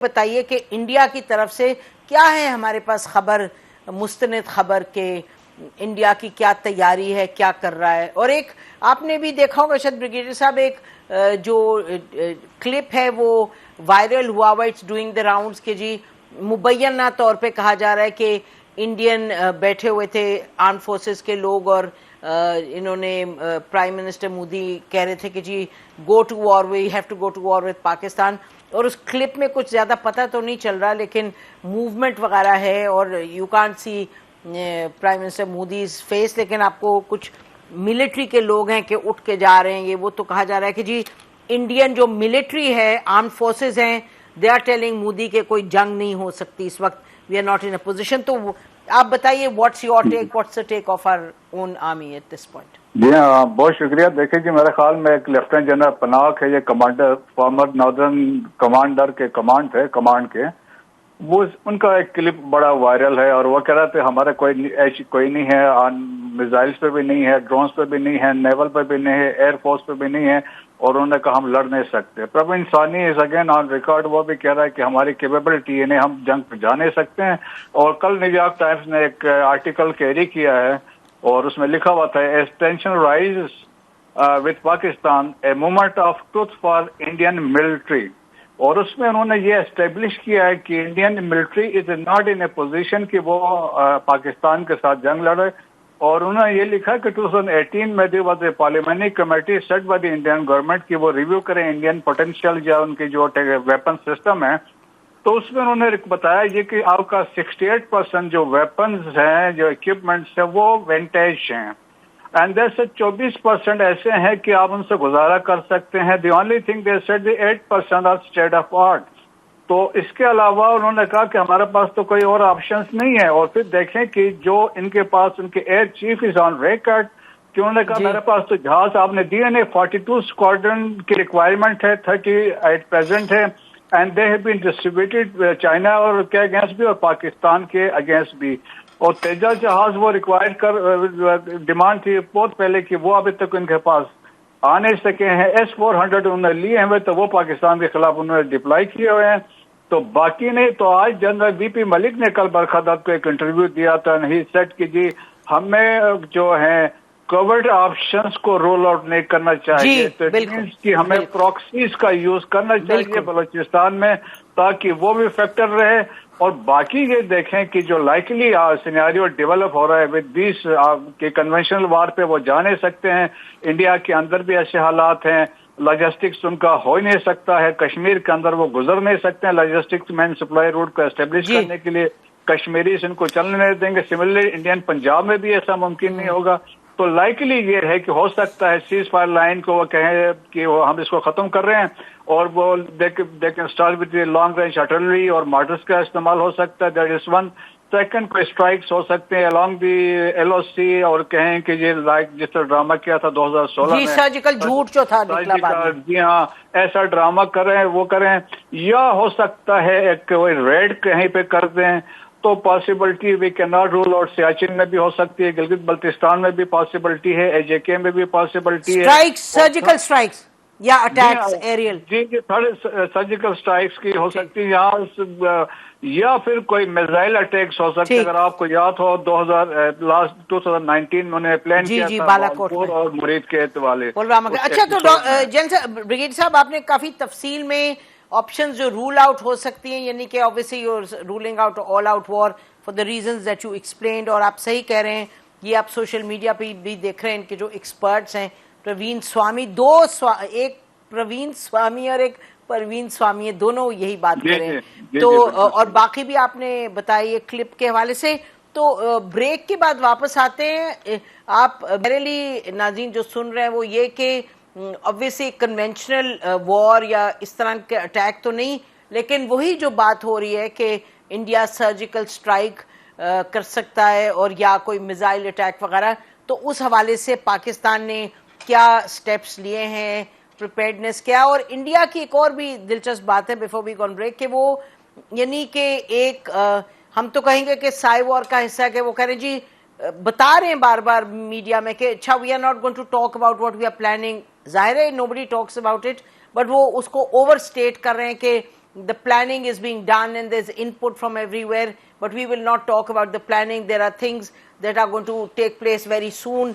بتائیے کہ انڈیا کی طرف سے کیا ہے ہمارے پاس خبر، مستند خبر کہ انڈیا کی کیا تیاری ہے، کیا کر رہا ہے؟ اور ایک آپ نے بھی دیکھا ہوگا شاید بریگیڈیئر صاحب، ایک جو کلپ ہے وہ وائرل ہوا ہوا، اٹس ڈوئنگ دا راؤنڈز کہ جی مبینہ طور پہ کہا جا رہا ہے کہ انڈین بیٹھے ہوئے تھے آرم فورسز کے لوگ، اور انہوں نے پرائم منسٹر مودی کہہ رہے تھے کہ جی go to war, we have to go to war with Pakistan. اور اس کلپ میں کچھ زیادہ پتہ تو نہیں چل رہا لیکن موومنٹ وغیرہ ہے اور you can't see prime minister Modi's face, لیکن آپ کو کچھ ملٹری کے لوگ ہیں کہ اٹھ کے جا رہے ہیں. یہ وہ تو کہا جا رہا ہے کہ جی انڈین جو ملٹری ہے، آرم فورسز ہیں، دے آر ٹیلنگ مودی کہ کوئی جنگ نہیں ہو سکتی اس وقت، we are not in a position. تو آپ بتائیے what's your take, what's the take of our own army at this point? جی ہاں، بہت شکریہ. دیکھیں جی، میرے خیال میں ایک لیفٹیننٹ جنرل پناک ہے، یہ کمانڈر، فارمر ناردرن کمانڈر کے کمانڈ کے وہ ان کا ایک کلپ بڑا وائرل ہے، اور وہ کہہ رہا تھا ہمارا کوئی نہیں ہے، میزائلز پہ بھی نہیں ہے، ڈرونز پہ بھی نہیں ہے، نیول پہ بھی نہیں ہے، ایئر فورس پہ بھی نہیں ہے، اور انہوں نے کہا ہم لڑ نہیں سکتے. پرب انسانی از اگین آن ریکارڈ، وہ بھی کہہ رہا ہے کہ ہماری کیپیبلٹی ہے، ہم جنگ پہ جا نہیں سکتے ہیں. اور کل نیو یارک ٹائمز نے ایک آرٹیکل کیری کیا ہے اور اس میں لکھا ہوا تھا as tension rise with Pakistan a moment of truth for Indian military. اور اس میں انہوں نے یہ اسٹیبلش کیا ہے کہ Indian military is not in a position کہ وہ پاکستان کے ساتھ جنگ لڑے. اور انہوں نے یہ لکھا کہ 2018 میں there was a parliamentary committee set by the Indian government کہ وہ ریویو کریں انڈین پوٹینشیل یا ان کی جو ویپن سسٹم ہے. تو اس میں انہوں نے بتایا یہ کہ آپ کا 68% جو ویپنز ہیں، جو اکوپمنٹس ہیں، وہ وینٹیج ہیں، اینڈ دیر سے 24% ایسے ہیں کہ آپ ان سے گزارا کر سکتے ہیں. The only thing they said the 8% are state of art. تو اس کے علاوہ انہوں نے کہا کہ ہمارے پاس تو کوئی اور آپشنس نہیں ہے. اور پھر دیکھیں کہ جو ان کے پاس ان کے air chief is on record کہ انہوں نے کہا میرے پاس تو جہاز آپ نے دیے نہیں، 42 اسکواڈرن کی ریکوائرمنٹ ہے، 30 ایٹ پریزنٹ ہے، and they have been distributed China اور کے اگینسٹ بھی اور پاکستان کے اگینسٹ بھی. اور تیجا جہاز وہ ریکوائر کر ڈیمانڈ تھی بہت پہلے کہ وہ ابھی تک ان کے پاس آ نہیں سکے ہیں. S-400 انہوں نے لیے ہوئے تو وہ پاکستان کے خلاف انہوں نے ڈپلائی کیے ہوئے ہیں. تو باقی نہیں. تو آج جنرل وی پی ملک نے کل برکھا دت کو ایک انٹرویو دیا تھا، نہیں سیٹ کہ جی ہمیں جو ہے کوورٹ آپشنز کو رول آؤٹ نہیں کرنا چاہیے، تو کہ ہمیں پراکسیز کا یوز کرنا چاہیے بلوچستان میں تاکہ وہ بھی فیکٹر رہے. اور باقی یہ دیکھیں کہ جو لائکلی سینیریو ڈیولپ ہو رہا ہے ود دیس کہ کنونشنل وار پہ وہ جا نہیں سکتے ہیں. انڈیا کے اندر بھی ایسے حالات ہیں، لاجسٹکس ان کا ہو ہی نہیں سکتا ہے، کشمیر کے اندر وہ گزر نہیں سکتے ہیں. لاجسٹکس مین سپلائی روٹ کو اسٹیبلش کرنے کے لیے کشمیریز ان کو چلنے نہیں دیں گے. سملرلی انڈین پنجاب میں بھی ایسا ممکن نہیں ہوگا. تو لائکلی یہ ہے کہ ہو سکتا ہے سیز فائر لائن کو وہ کہیں کہ وہ ہم اس کو ختم کر رہے ہیں، اور وہ they can start with long range artillery اور مارٹرز کا استعمال ہو سکتا ہے. That is one. سیکنڈ کوئی اسٹرائکس ہو سکتے ہیں along دی LOC، اور کہیں کہ یہ لائک جس طرح ڈرامہ کیا تھا 2016 میں، سرجیکل جھوٹ جو تھا نکلا بعد میں، جی ہاں ایسا ڈرامہ کریں وہ کریں. یا ہو سکتا ہے ایک کوئی ریڈ کہیں پہ کر دیں. تو possibility we can not rule out, Siachen میں بھی ہو سکتی ہے، گلگت بلتستان میں بھی پاسبلٹی ہے، AJK میں بھی پاسبلٹی ہے. اسٹرائکس، سرجیکل اسٹرائکس یا اٹیکس ایریل، جی سرجیکل اسٹرائکس کی ہو سکتی ہے، یا پھر کوئی میزائل اٹیکس ہو سکتے ہیں. اگر آپ کو یاد ہو 2019 میں انہوں نے پلان کیا تھا بالاکوٹ اور مرید کے والے. اچھا تو بریگیڈیئر صاحب آپ نے کافی تفصیل میں آپشنز جو رول آؤٹ ہو سکتی ہیں، یعنی کہ obviously you're ruling out all out war for the reasons that you explained. اور آپ صحیح کہہ رہے ہیں، یہ آپ سوشل میڈیا پہ بھی دیکھ رہے ہیں کہ جو ایکسپرٹس ہیں، پروین سوامی، ایک پروین سوامی اور ایک پروین سوامی ہے، دونوں یہی بات کر رہے ہیں. تو اور باقی بھی آپ نے بتائی کلپ کے حوالے سے. تو بریک کے بعد واپس آتے ہیں. آپ میرے لیے ناظرین جو سن رہے ہیں وہ یہ کہ obviously کنونشنل وار یا اس طرح کے اٹیک تو نہیں، لیکن وہی جو بات ہو رہی ہے کہ انڈیا سرجیکل اسٹرائک کر سکتا ہے اور یا کوئی میزائل اٹیک وغیرہ. تو اس حوالے سے پاکستان نے کیا سٹیپس لیے ہیں، پریپیئرڈنس کیا؟ اور انڈیا کی ایک اور بھی دلچسپ بات ہے before we go on break کہ وہ یعنی کہ ایک ہم تو کہیں گے کہ سائی وار کا حصہ ہے کہ وہ کہہ رہے جی بتا رہے ہیں بار بار میڈیا میں کہ اچھا we are not going to talk about what we are planning. ظاہر ہے nobody talks about it, but وہ اس کو اوور اسٹیٹ کر رہے ہیں کہ the planning is being done and there's input from everywhere, but we will not talk about the planning. There are things that are going to take place very soon.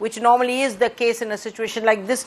which normally is the case in a situation like this.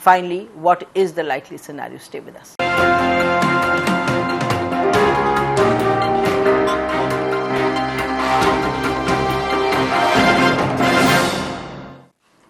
finally what is the likely scenario. Stay with us.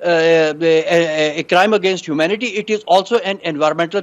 a crime against humanity, it is also an environmental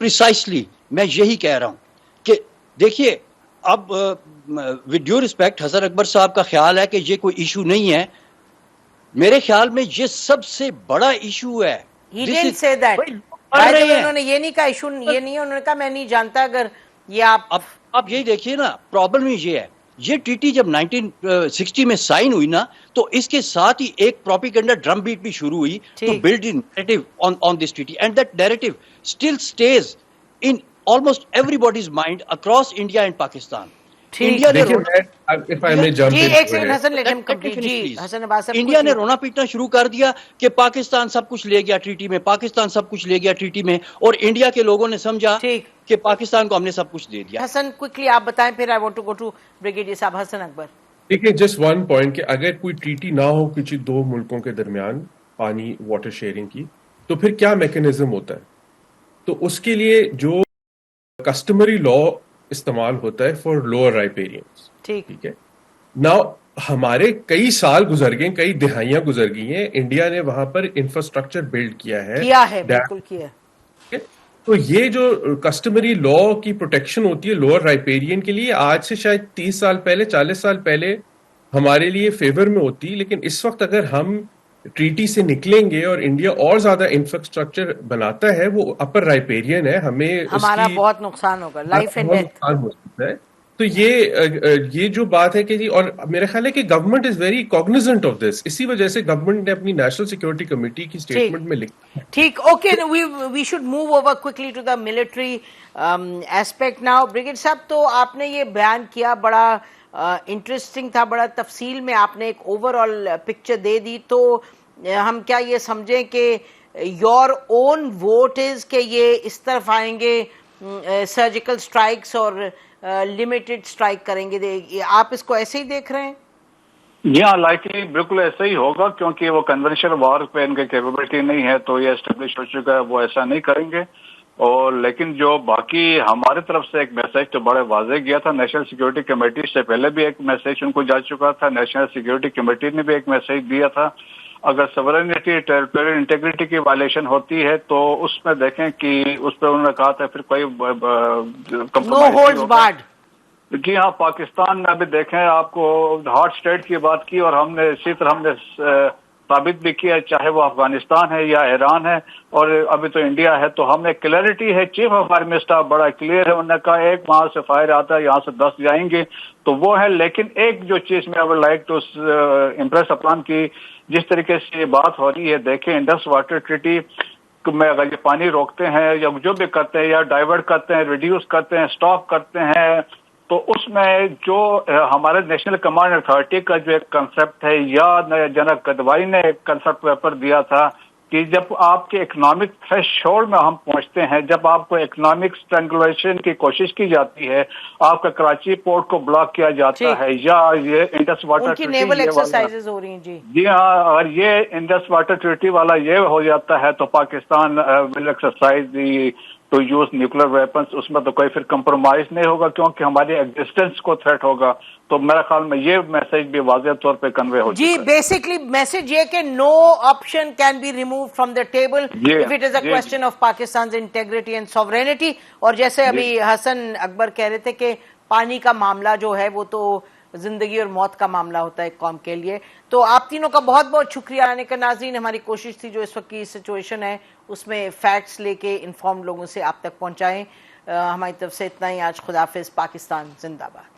precisely میں یہی کہہ رہا ہوں کہ دیکھیے اب with due respect حسن اکبر صاحب کا خیال ہے کہ یہ کوئی ایشو نہیں ہے. میرے خیال میں یہ سب سے بڑا ایشو ہے. He didn't say that. انہوں نے یہ نہیں کہا ایشو یہ نہیں ہے, انہوں نے کہا میں نہیں جانتا اگر یہ آپ یہی دیکھیے نا, پرابلم یہ ہے, یہ ٹریٹی جب 1960 میں سائن ہوئی نا تو اس کے ساتھ ہی ایک پروپیگنڈا ڈرم بیٹ بھی شروع ہوئی to build in narrative on this treaty, and that narrative still stays in almost everybody's mind across India and Pakistan. India نے رونا پیٹنا شروع کر دیا کہ پاکستان سب کچھ لے گیا ٹریٹی میں, پاکستان سب کچھ لے گیا ٹریٹی میں, اور انڈیا کے لوگوں نے سمجھا کہ پاکستان کو ہم نے سب کچھ دے دیا. حسن کوئکلی آپ بتائیں, پھر I want to go to brigadier صاحب حسن اکبر. دیکھیے جسٹ ون پوائنٹ کہ اگر کوئی ٹریٹی نہ ہو کسی دو ملکوں کے درمیان پانی واٹر شیئرنگ کی, تو پھر کیا میکینزم ہوتا ہے؟ تو اس کے لیے جو کسٹمری لا استعمال ہوتا ہے فار لوور رائپیرینس. ٹھیک ہے نا, ہمارے کئی سال گزر گئے, کئی دہائیاں گزر گئی ہیں, انڈیا نے وہاں پر انفراسٹرکچر بلڈ کیا ہے, بالکل کیا ہے. تو یہ جو کسٹمری لا کی پروٹیکشن ہوتی ہے لوور رائپیرین کے لیے, آج سے شاید 30 سال پہلے 40 سال پہلے ہمارے لیے فیور میں ہوتی, لیکن اس وقت اگر ہم ٹریٹی سے نکلیں گے اور انڈیا اور زیادہ انفراسٹرکچر بناتا ہے, وہ اپر رائپیرین ہے, ہمارا بہت نقصان ہوگا, لائف اینڈ ڈیتھ ہو سکتا ہے. تو یہ جو بات ہے کہ جی, اور میرا خیال ہے کہ government is very cognizant of this, اسی وجہ سے گورنمنٹ نے اپنی نیشنل سیکورٹی کمیٹی کی اسٹیٹمنٹ میں لکھا. ٹھیک, okay, we should move over quickly to the military aspect now. Brigadier صاحب, تو آپ نے یہ بیان کیا, بڑا انٹرسٹنگ تھا, بڑا تفصیل میں آپ نے ایک اوور آل پکچر دے دی. تو ہم کیا یہ سمجھیں کہ یور اون ووٹ از کہ یہ اس طرف آئیں گے, سرجیکل اسٹرائکس اور لمیٹڈ اسٹرائک کریں گے, آپ اس کو ایسے ہی دیکھ رہے ہیں؟ جی ہاں, لائکلی بالکل ایسا ہی ہوگا, کیونکہ وہ کنونشنل وار پہ ان کی کیپیبلٹی نہیں ہے, تو یہ اسٹیبلش ہو چکا ہے, وہ ایسا نہیں کریں گے. اور لیکن جو باقی ہمارے طرف سے ایک میسج تو بڑے واضح گیا تھا, نیشنل سیکورٹی کمیٹی سے پہلے بھی ایک میسج ان کو جا چکا تھا, نیشنل سیکورٹی کمیٹی نے بھی ایک میسج دیا تھا. اگر سورینٹی ٹیریٹوریل انٹیگریٹی کی وائلیشن ہوتی ہے تو اس میں دیکھیں کہ اس پہ انہوں نے کہا تھا پھر کوئی کمپرومائز نہیں ہوگا. جی ہاں, پاکستان میں ابھی دیکھیں, آپ کو ہاٹ اسٹیٹ کی بات کی, اور ہم نے اسی طرح ہم نے ثابت بھی کیا, چاہے وہ افغانستان ہے یا ایران ہے, اور ابھی تو انڈیا ہے, تو ہم نے کلیئرٹی ہے, چیف آف آرمی اسٹاف بڑا کلیئر ہے, انہوں نے کہا ایک وہاں سے فائر آتا ہے, یہاں سے 10 جائیں گے, تو وہ ہے. لیکن ایک جو چیز میں I like to impress upon کی, جس طریقے سے یہ بات ہو رہی ہے, دیکھیں انڈس واٹر ٹریٹی میں اگر یہ پانی روکتے ہیں یا جو بھی کرتے ہیں, یا ڈائیورٹ کرتے ہیں, ریڈیوس کرتے ہیں, اسٹاپ کرتے ہیں, تو اس میں جو ہمارے نیشنل کمانڈ اتھارٹی کا جو ایک کنسپٹ ہے, یا جنرل کدوئی نے ایک کنسپٹ پیپر دیا تھا کہ جب آپ کے اکنامک تھریش ہولڈ میں ہم پہنچتے ہیں, جب آپ کو اکنامک اسٹرینگولیشن کی کوشش کی جاتی ہے, آپ کا کراچی پورٹ کو بلاک کیا جاتا ہے, یا یہ انڈس واٹر ٹریٹی ہو رہی ہیں. جی ہاں, اور یہ انڈس واٹر ٹریٹی والا یہ ہو جاتا ہے, تو Pakistan will exercise the to use nuclear weapons. اس میں تو کوئی پھر کمپرومائز نہیں ہوگا, کیونکہ ہماری ایگزسٹنس کو تھریٹ ہوگا. تو میرا خیال میں یہ میسج بھی واضح طور پہ کنوے ہو جی, بیسکلی میسج یہ کہ no option can be remove from the table if it is a question of Pakistan's integrity and sovereignty. اور جیسے ابھی حسن اکبر کہہ رہے تھے کہ پانی کا معاملہ جو ہے وہ تو زندگی اور موت کا معاملہ ہوتا ہے ایک قوم کے لیے. تو آپ تینوں کا بہت بہت شکریہ آنے کا. ناظرین, ہماری کوشش تھی جو اس وقت کی سچویشن ہے اس میں فیکٹس لے کے انفارم لوگوں سے آپ تک پہنچائیں. ہماری طرف سے اتنا ہی آج. خدا حافظ. پاکستان زندہ باد.